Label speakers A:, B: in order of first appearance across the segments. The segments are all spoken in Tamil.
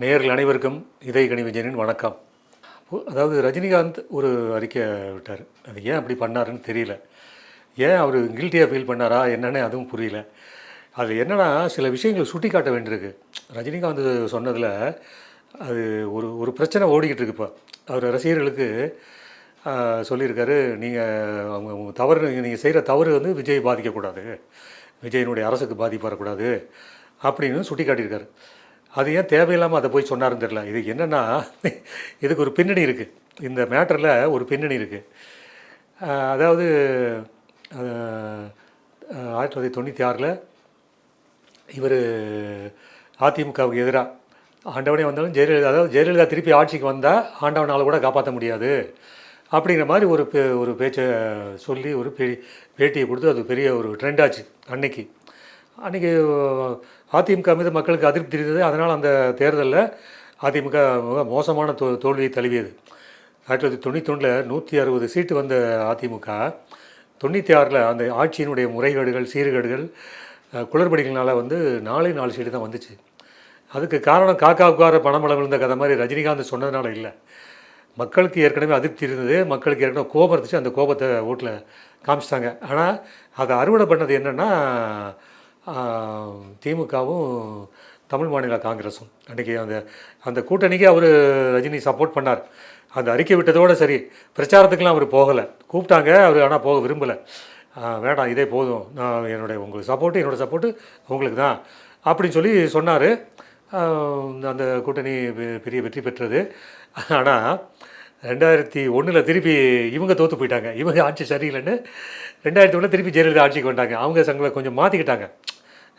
A: நேயர்கள் அனைவருக்கும் இதயக்கனி விஜயனின் வணக்கம். அதாவது ரஜினிகாந்த் ஒரு அறிக்கை விட்டார். அது ஏன் அப்படி பண்ணாருன்னு தெரியல. ஏன் அவர் கில்ட்டியாக ஃபீல் பண்ணாரா என்னன்னு அதுவும் புரியல. அது என்னென்னா சில விஷயங்களை சுட்டி காட்ட வேண்டியிருக்கு. ரஜினிகாந்த் சொன்னதில் அது ஒரு ஒரு பிரச்சனை ஓடிக்கிட்டு இருக்கு. இப்போ அவர் ரசிகர்களுக்கு சொல்லியிருக்காரு, நீங்கள் அவங்க தவறு நீங்கள் செய்கிற தவறு வந்து விஜய் பாதிக்கக்கூடாது, விஜயனுடைய அரசுக்கு பாதிப்பு வரக்கூடாது அப்படின்னு சுட்டி காட்டியிருக்காரு. அது ஏன் தேவையில்லாமல் அதை போய் சொன்னாருன்னு தெரியல. இது என்னென்னா இதுக்கு ஒரு பின்னணி இருக்குது. இந்த மேட்டரில் ஒரு பின்னணி இருக்குது. அதாவது 1996 இவர் அதிமுகவுக்கு எதிராக ஆண்டவனே வந்தாலும் ஜெயலலிதா திருப்பி ஆட்சிக்கு வந்தால் ஆண்டவனால் கூட காப்பாற்ற முடியாது அப்படிங்கிற மாதிரி ஒரு பேச்சை சொல்லி ஒரு பேட்டியை கொடுத்து அது பெரிய ஒரு ட்ரெண்ட் ஆச்சு. அன்றைக்கி அதிமுக மீது மக்களுக்கு அதிருப்தி இருந்தது. அதனால் அந்த தேர்தலில் அதிமுக மோசமான தோல்வியை தழுவியது. 1991 160 சீட்டு வந்த அதிமுக 96 அந்த ஆட்சியினுடைய முறைகேடுகள், சீர்கேடுகள், குளறுபடிகள்னால வந்து 4 சீட்டு தான் வந்துச்சு. அதுக்கு காரணம் காக்காவுக்கார பணமளவு விழுந்த கதை மாதிரி ரஜினிகாந்த் சொன்னதுனால இல்லை. மக்களுக்கு ஏற்கனவே அதிருப்தி இருந்தது, மக்களுக்கு ஏற்கனவே கோபம் இருந்துச்சு. அந்த கோபத்தை ஓட்டில் காமிச்சிட்டாங்க. ஆனால் அதை அறுவடை பண்ணது என்னென்னா திமுகவும் தமிழ் மாநில காங்கிரஸும். அன்றைக்கி அந்த கூட்டணிக்கு அவர் ரஜினி சப்போர்ட் பண்ணார். அந்த அறிக்கை விட்டதோடு சரி, பிரச்சாரத்துக்கெலாம் அவர் போகலை. கூப்பிட்டாங்க அவர், ஆனால் போக விரும்பலை. வேண்டாம், இதே போதும், நான் உங்களுக்கு என்னோடய சப்போர்ட்டு உங்களுக்கு தான் அப்படின்னு சொல்லி சொன்னார். அந்த கூட்டணி பெரிய வெற்றி பெற்றது. ஆனால் 2001 திருப்பி இவங்க தோற்று போயிட்டாங்க. இவங்க ஆட்சி சரியில்லைன்னு 2001 திருப்பி ஜெயலலிதா ஆட்சிக்கு வந்தாங்க. அவங்க சங்களை கொஞ்சம் மாற்றிக்கிட்டாங்க.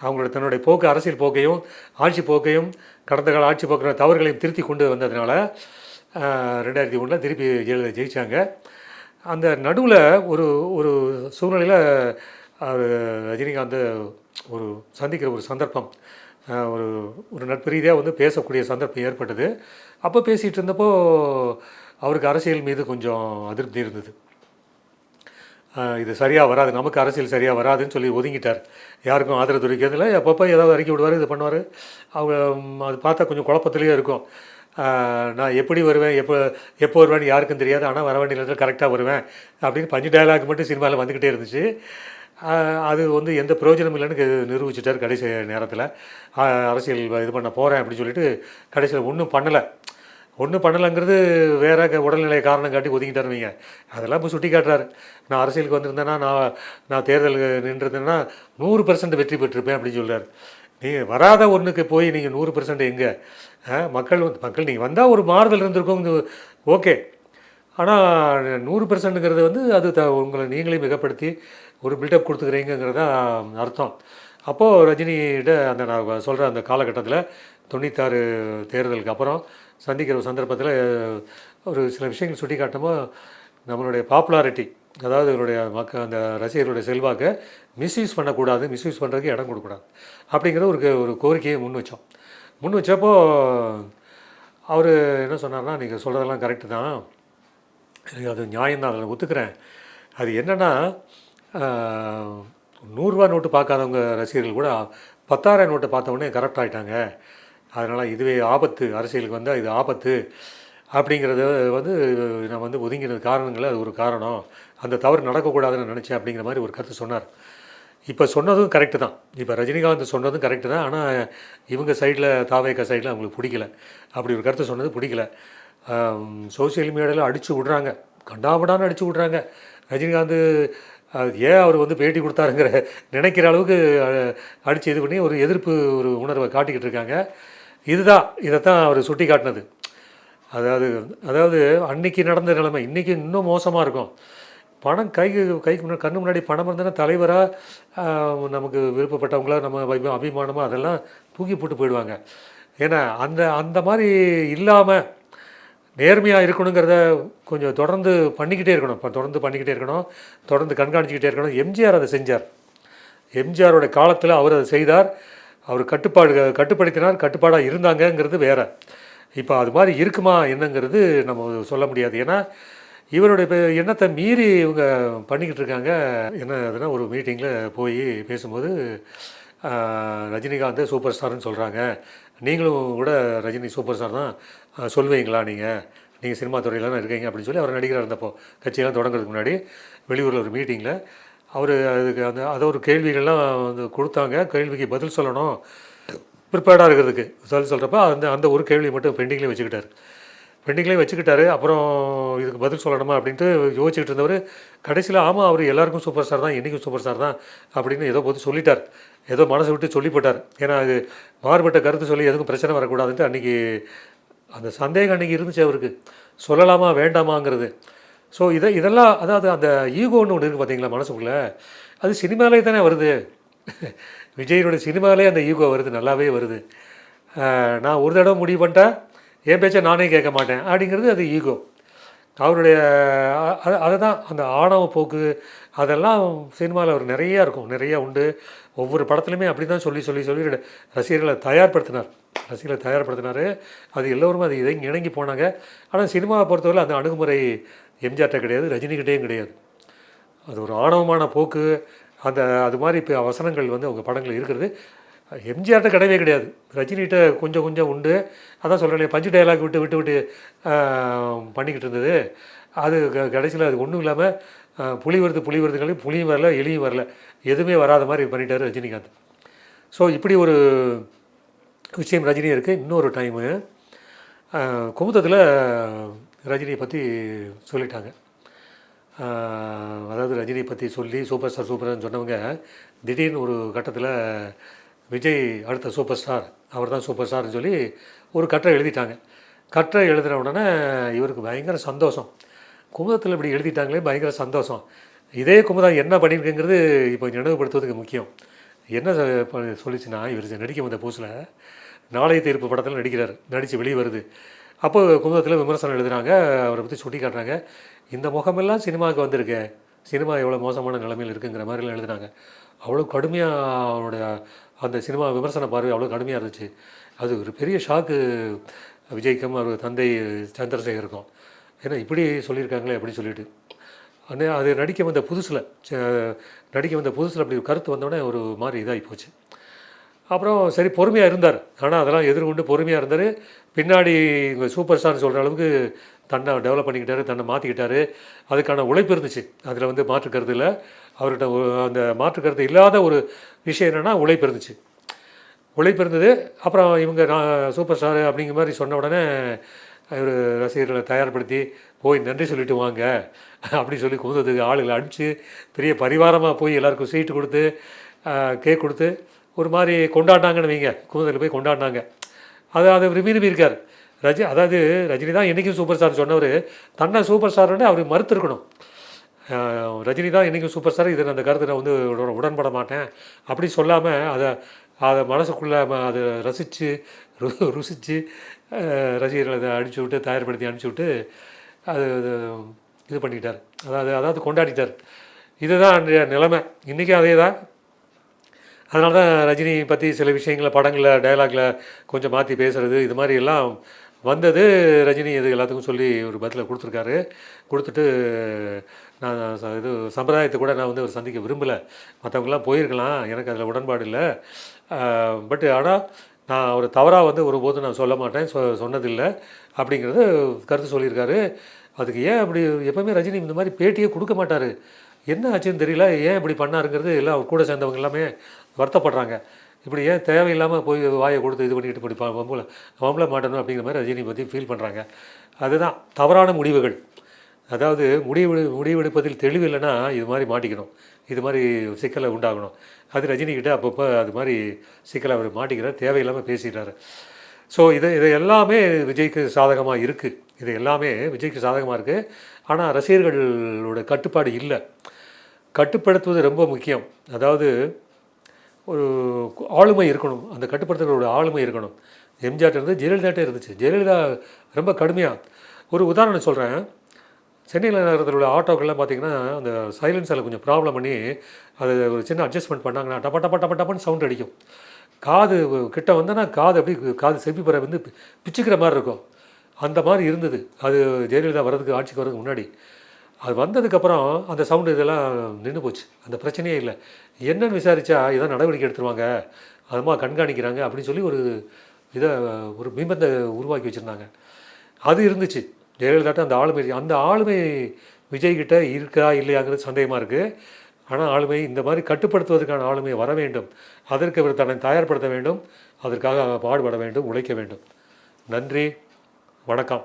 A: அவங்களோட தன்னுடைய போக்கு, அரசியல் போக்கையும் ஆட்சி போக்கையும் கடந்த கால ஆட்சி போக்கிற தவறுகளையும் திருத்தி கொண்டு வந்ததுனால 2001 திருப்பி ஜெயலலிதா ஜெயித்தாங்க. அந்த நடுவில் ஒரு சூழ்நிலையில் ரஜினிகாந்த் ஒரு சந்திக்கிற ஒரு சந்தர்ப்பம், ஒரு நட்பு ரீதியாக வந்து பேசக்கூடிய சந்தர்ப்பம் ஏற்பட்டது. அப்போ பேசிகிட்டு இருந்தப்போ அவருக்கு அரசியல் மீது கொஞ்சம் அதிருப்தி இருந்தது. இது சரியாக வராது, நமக்கு அரசியல் சரியாக வராதுன்னு சொல்லி ஒதுங்கிட்டார். யாருக்கும் ஆதரவு தெரிவிக்கிறதில்ல. அப்பப்போ ஏதாவது அறிக்கை விடுவார், இது பண்ணுவார். அவங்க அது பார்த்தா கொஞ்சம் குழப்பத்திலேயே இருக்கும். நான் எப்படி வருவேன், எப்போ வருவேன்னு யாருக்கும் தெரியாது, ஆனால் வர வேண்டிய நேரத்தில் கரெக்டாக வருவேன் அப்படின்னு 5 டயலாக் மட்டும் சினிமாவில் வந்துக்கிட்டே இருந்துச்சு. அது வந்து எந்த பிரயோஜனம் இல்லைன்னு நிரூபிச்சிட்டார் கடைசி நேரத்தில். அரசியல் இது பண்ண போகிறேன் அப்படின்னு சொல்லிட்டு கடைசியில் ஒன்றும் பண்ணலைங்கிறது வேற உடல்நிலை காரணம் காட்டி ஒதுங்கிட்டாருவீங்க. அதெல்லாம் இப்போ சுட்டி காட்டுறாரு. நான் அரசியலுக்கு வந்திருந்தேன்னா, நான் தேர்தல் நின்றுருந்தேன்னா 100% வெற்றி பெற்றிருப்பேன் அப்படின்னு சொல்கிறார். நீங்கள் வராத ஒன்றுக்கு போய் நீங்கள் 100% எங்கே? மக்கள் நீங்கள் வந்தால் ஒரு மாறுதல் இருந்திருக்கும், ஓகே. ஆனால் 100%ங்கிறது வந்து அது உங்களை நீங்களே மிகப்படுத்தி ஒரு பில்டப் கொடுத்துக்கிறீங்கிறது தான் அர்த்தம். அப்போது ரஜினிகிட்ட நான் சொல்கிற அந்த காலகட்டத்தில் 96 தேர்தலுக்கு அப்புறம் சந்திக்கிற ஒரு சந்தர்ப்பத்தில் ஒரு சில விஷயங்கள் சுட்டி காட்டும்போது நம்மளுடைய பாப்புலாரிட்டி, அதாவது இவருடைய அந்த ரசிகர்களுடைய செல்வாக்கை மிஸ்யூஸ் பண்ணக்கூடாது, மிஸ்யூஸ் பண்ணுறதுக்கு இடம் கொடுக்கூடாது அப்படிங்கிற ஒரு கோரிக்கையை முன் வச்சப்போ அவர் என்ன சொன்னார்னா, நீங்கள் சொல்கிறதெல்லாம் கரெக்டு தான், எனக்கு அது நியாயம்தான், அதில் ஒத்துக்கிறேன். அது என்னென்னா 100 ரூபா நோட்டு பார்க்காதவங்க ரசிகர்கள் கூட 10,000 நோட்டை பார்த்தவொடனே கரெக்ட் ஆகிட்டாங்க. அதனால் இதுவே ஆபத்து, அரசியலுக்கு வந்தால் இது ஆபத்து அப்படிங்கிறத வந்து நான் வந்து ஒதுங்கினது காரணங்கள் அது ஒரு காரணம். அந்த தவறு நடக்கக்கூடாதுன்னு நினச்சேன் அப்படிங்கிற மாதிரி ஒரு கருத்து சொன்னார். இப்போ சொன்னதும் கரெக்டு தான். இப்போ ரஜினிகாந்த் சொன்னதும் கரெக்டு தான். ஆனால் இவங்க சைடில், தாவேகா சைடில் அவங்களுக்கு பிடிக்கல. அப்படி ஒரு கருத்து சொன்னது பிடிக்கல. சோசியல் மீடியாவில் அடித்து விட்றாங்க, கண்டாபடான்னு அடித்து விட்றாங்க. ரஜினிகாந்த் ஏன் அவர் வந்து பேட்டி கொடுத்தாருங்கிற நினைக்கிற அளவுக்கு அடித்து இது பண்ணி ஒரு எதிர்ப்பு ஒரு உணர்வை காட்டிக்கிட்டு இருக்காங்க. இதைத்தான் அவர் சுட்டி காட்டினது. அதாவது அன்றைக்கி நடந்த நிலைமை இன்றைக்கி இன்னும் மோசமாக இருக்கும். பணம் கைக்கு கண்ணு முன்னாடி பணம் இருந்ததுன்னா தலைவராக நமக்கு விருப்பப்பட்டவங்கள நம்ம அபிமானமாக அதெல்லாம் தூக்கி போட்டு போயிடுவாங்க. ஏன்னா அந்த மாதிரி இல்லாமல் நேர்மையாக இருக்கணுங்கிறத கொஞ்சம் தொடர்ந்து பண்ணிக்கிட்டே இருக்கணும், தொடர்ந்து கண்காணிச்சிக்கிட்டே இருக்கணும். எம்ஜிஆர் அதை செஞ்சார். எம்ஜிஆரோட காலத்தில் அவர் அதை செய்தார். அவர் கட்டுப்படுத்தினார், கட்டுப்பாடாக இருந்தாங்கங்கிறது வேறு. இப்போ அது மாதிரி இருக்குமா என்னங்கிறது நம்ம சொல்ல முடியாது. ஏன்னா இவருடைய எண்ணத்தை மீறி இவங்க பண்ணிக்கிட்டு இருக்காங்க. என்ன அதுனா, ஒரு மீட்டிங்கில் போய் பேசும்போது ரஜினிகாந்த் சூப்பர் ஸ்டார்னு சொல்கிறாங்க, நீங்களும் கூட ரஜினி சூப்பர் ஸ்டார் தான் சொல்லுவீங்களா நீங்கள் சினிமா துறையில் தான் இருக்கீங்க அப்படின்னு சொல்லி அவர் நடிகராக இருந்தப்போ கட்சியெல்லாம் தொடங்குறதுக்கு முன்னாடி வெளியூரில் ஒரு மீட்டிங்கில் அவர் அதுக்கு அதை ஒரு கேள்விகள்லாம் வந்து கொடுத்தாங்க. கேள்விக்கு பதில் சொல்லணும் ப்ரிப்பேர்டாக இருக்கிறதுக்கு சொல்கிறப்ப அந்த ஒரு கேள்வி மட்டும் பெண்டிங்லேயே வச்சுக்கிட்டாரு. அப்புறம் இதுக்கு பதில் சொல்லணுமா அப்படின்ட்டு யோசிச்சுக்கிட்டு இருந்தவர் கடைசியில் ஆமாம் அவர் எல்லாருக்கும் சூப்பர் ஸ்டார் தான், என்றைக்கும் சூப்பர் ஸ்டார் தான் அப்படின்னு ஏதோ போது சொல்லிட்டார். ஏதோ மனசை விட்டு சொல்லிப்பட்டார். ஏன்னா அது மாறுபட்ட கருத்து சொல்லி எதுக்கும் பிரச்சனை வரக்கூடாதுன்ட்டு அன்றைக்கி அந்த சந்தேகம் அன்றைக்கி இருந்துச்சு அவருக்கு, சொல்லலாமா வேண்டாமாங்கிறது. ஸோ இதெல்லாம் அதாவது அந்த ஈகோன்னு ஒன்று இருக்குது பார்த்தீங்களா மனசுக்குள்ளே, அது சினிமாலே தானே வருது. விஜயனுடைய சினிமாலே அந்த ஈகோ வருது, நல்லாவே வருது. நான் ஒரு தடவை முடிவு பண்ணிட்டேன், என் பேச்சை நானே கேட்க மாட்டேன் அப்படிங்கிறது அது ஈகோ. அவருடைய அதை தான் அந்த ஆணவ போக்கு அதெல்லாம் சினிமாவில் அவர் நிறையா இருக்கும், நிறையா உண்டு. ஒவ்வொரு படத்துலையுமே அப்படி தான் சொல்லி ரசிகர்களை தயார்படுத்தினார். அது எல்லோருமே அது இணங்கி போனாங்க. ஆனால் சினிமாவை பொறுத்தவரை அந்த அணுகுமுறை எம்ஜிஆர்கிட்ட கிடையாது, ரஜினிகிட்டேயும் கிடையாது. அது ஒரு ஆணவமான போக்கு, அது மாதிரி இப்போ வசனங்கள் வந்து அவங்க படங்கள் இருக்கிறது எம்ஜிஆர்கிட்ட கிடையவே கிடையாது. ரஜினிகிட்ட கொஞ்சம் உண்டு. அதான் சொல்கிறேன், பஞ்சு டயலாக் விட்டு பண்ணிக்கிட்டு இருந்தது. அது கடைசியில் அது ஒன்றும் இல்லாமல் புலி வருதுங்களே புலியும் வரல, எலியும் வரல, எதுவுமே வராத மாதிரி பண்ணிட்டார் ரஜினிகாந்த். ஸோ இப்படி ஒரு விஷயம் ரஜினி இருக்குது. இன்னொரு டைமு குமுதத்தில் ரஜினியை பற்றி சொல்லிட்டாங்க. அதாவது ரஜினியை பற்றி சொல்லி சூப்பர் ஸ்டார் சூப்பர்னு சொன்னவங்க திடீர்னு ஒரு கட்டத்தில் விஜய் அடுத்த சூப்பர் ஸ்டார், அவர் தான் சூப்பர் ஸ்டார்னு சொல்லி ஒரு கட்டுரை எழுதிட்டாங்க. கட்டுரை எழுதின உடனே இவருக்கு பயங்கர சந்தோஷம். குமுதத்தில் இப்படி எழுதிட்டாங்களே பயங்கர சந்தோஷம். இதே குமுதம் என்ன பண்ணியிருக்குங்கிறது இப்போ நினைவுபடுத்துவதுக்கு முக்கியம். என்ன சொல்லிச்சுன்னா, இவர் நடிக்க வந்த புதுசில் நாளைய தீர்ப்பு படத்தில் நடித்து வெளியே வருது. அப்போ குமுதத்தில் விமர்சனம் எழுதுகிறாங்க, அவரை பற்றி சுட்டி காட்டுறாங்க. இந்த முகமெல்லாம் சினிமாவுக்கு வந்திருக்கு, சினிமா எவ்வளோ மோசமான நிலைமையில் இருக்குங்கிற மாதிரிலாம் எழுதுனாங்க. அவ்வளோ கடுமையாக அவனுடைய அந்த சினிமா விமர்சன பார்வை அவ்வளோ கடுமையாக இருந்துச்சு. அது ஒரு பெரிய ஷாக்கு விஜய்க்கும் அவர் தந்தை சந்திரசேகருக்கும். ஏன்னா இப்படி சொல்லியிருக்காங்களே அப்படின்னு சொல்லிட்டு அது நடிக்க வந்த புதுசில் அப்படி கருத்து வந்தோடனே ஒரு மாதிரி இதாகி போச்சு. அப்புறம் சரி பொறுமையாக இருந்தார், ஆனால் அதெல்லாம் எதிர்கொண்டு பொறுமையாக இருந்தார். பின்னாடி சூப்பர் ஸ்டார்னு சொல்கிற அளவுக்கு தன்னை டெவலப் பண்ணிக்கிட்டாரு, தன்னை மாற்றிக்கிட்டாரு. அதுக்கான உழைப்பு இருந்துச்சு, அதில் வந்து மாற்று கருத்து இல்லை. அவர்கிட்ட அந்த மாற்று கருத்து இல்லாத ஒரு விஷயம் என்னென்னா உழைப்பு இருந்தது. அப்புறம் இவங்க நான் சூப்பர் ஸ்டாரு அப்படிங்கிற மாதிரி சொன்ன உடனே இவர் ரசிகர்களை தயார்படுத்தி போய் நன்றி சொல்லிட்டு வாங்க அப்படின்னு சொல்லி குமுதத்துக்கு ஆளுகளை அனுப்பிச்சு பெரிய பரிவாரமாக போய் எல்லாருக்கும் சீட்டு கொடுத்து கேக் கொடுத்து ஒரு மாதிரி கொண்டாடினாங்கன்னு வைங்க. குமுதத்தில் போய் கொண்டாடினாங்க. அதை விரும்பி இருக்கார் அதாவது ரஜினி தான் என்றைக்கும் சூப்பர் ஸ்டார் சொன்னவர் தன்னை சூப்பர் ஸ்டார்னு அவர் மறுத்துருக்கணும். ரஜினி தான் என்றைக்கும் சூப்பர் ஸ்டார், இதை அந்த கருத்தை நான் வந்து உடன்பட மாட்டேன் அப்படி சொல்லாமல் அதை மனசுக்குள்ளே அதை ருசித்து ரசிகர்களை அதை தயார்படுத்தி அனுப்பிச்சி விட்டு அது இது பண்ணிட்டார். அதாவது கொண்டாடிட்டார். இதுதான் அன்றைய நிலைமை. இன்றைக்கும் அதே தான். அதனால தான் ரஜினி பற்றி சில விஷயங்களை படங்களில் டயலாகில் கொஞ்சம் மாற்றி பேசுகிறது இது மாதிரி எல்லாம் வந்தது. ரஜினி இது எல்லாத்துக்கும் சொல்லி ஒரு பதிலை கொடுத்துட்டு நான் இது சம்பிரதாயத்தை கூட நான் வந்து ஒரு சந்திக்க விரும்பலை, மற்றவங்களாம் போயிருக்கலாம், எனக்கு அதில் உடன்பாடு இல்லை. பட் ஆனால் நான் ஒரு தவறாக வந்து ஒருபோதும் நான் சொல்ல மாட்டேன், சொன்னதில்லை அப்படிங்கிறது கருத்து சொல்லியிருக்காரு. அதுக்கு ஏன் அப்படி எப்போவுமே ரஜினி இந்த மாதிரி பேட்டியே கொடுக்க மாட்டார், என்ன ஆச்சுன்னு தெரியல, ஏன் இப்படி பண்ணாருங்கிறது எல்லாம் அவர் கூட சேர்ந்தவங்க எல்லாமே வருத்தப்படுறாங்க. இப்படி ஏன் தேவையில்லாமல் போய் வாயை கொடுத்து இது பண்ணிக்கிட்டு இப்படி வம்பல மாட்டணும் அப்படிங்கிற மாதிரி ரஜினி பற்றி ஃபீல் பண்ணுறாங்க. அதுதான் தவறான முடிவுகள். அதாவது முடிவெடுப்பதில் தெளிவு இல்லைன்னா இது மாதிரி மாட்டிக்கணும், இது மாதிரி சிக்கலை உண்டாகணும். அது ரஜினிகிட்ட அப்பப்போ அது மாதிரி சிக்கலை அவர் மாட்டிக்கிறார், தேவையில்லாமல் பேசிடுறாரு. ஸோ இது எல்லாமே விஜய்க்கு சாதகமாக இருக்குது. ஆனால் ரசிகர்களோட கட்டுப்பாடு இல்லை. கட்டுப்படுத்துவது ரொம்ப முக்கியம். அதாவது ஒரு ஆளுமை இருக்கணும், அந்த கட்டுப்படுத்துகிறோட ஆளுமை இருக்கணும். எம்ஜிஆர் இருந்து ஜெயலலிதாட்டே இருந்துச்சு. ஜெயலலிதா ரொம்ப கடுமையாக ஒரு உதாரணம் சொல்கிறேன். சென்னையில் நகரத்தில் உள்ள ஆட்டோக்கள்லாம் பார்த்திங்கன்னா அந்த சைலன்ஸில் கொஞ்சம் ப்ராப்ளம் பண்ணி அதை ஒரு சின்ன அட்ஜஸ்ட்மெண்ட் பண்ணாங்கன்னா டப்பன்னு சவுண்ட் அடிக்கும். காது கிட்ட வந்தோன்னா காது செவி பெற வந்து பிச்சுக்கிற மாதிரி இருக்கும். அந்த மாதிரி இருந்தது அது ஜெயலலிதா ஆட்சிக்கு வர்றதுக்கு முன்னாடி. அது வந்ததுக்கப்புறம் அந்த சவுண்டு இதெல்லாம் நின்று போச்சு. அந்த பிரச்சனையே இல்லை. என்னன்னு விசாரித்தா இதான் நடவடிக்கை எடுத்துருவாங்க, அதுமா கண்காணிக்கிறாங்க அப்படின்னு சொல்லி ஒரு இதை ஒரு பிம்பத்தை உருவாக்கி வச்சுருந்தாங்க. அது இருந்துச்சு ஜெயலலிதாட்ட அந்த ஆளுமை விஜய்கிட்ட இருக்கா இல்லையாங்கிறது சந்தேகமாக இருக்குது. ஆனால் ஆளுமை இந்த மாதிரி கட்டுப்படுத்துவதற்கான ஆளுமை வர வேண்டும். அதற்கு அவர் தன்னை தயார்படுத்த வேண்டும். அதற்காக பாடுபட வேண்டும், உழைக்க வேண்டும். நன்றி, வணக்கம்.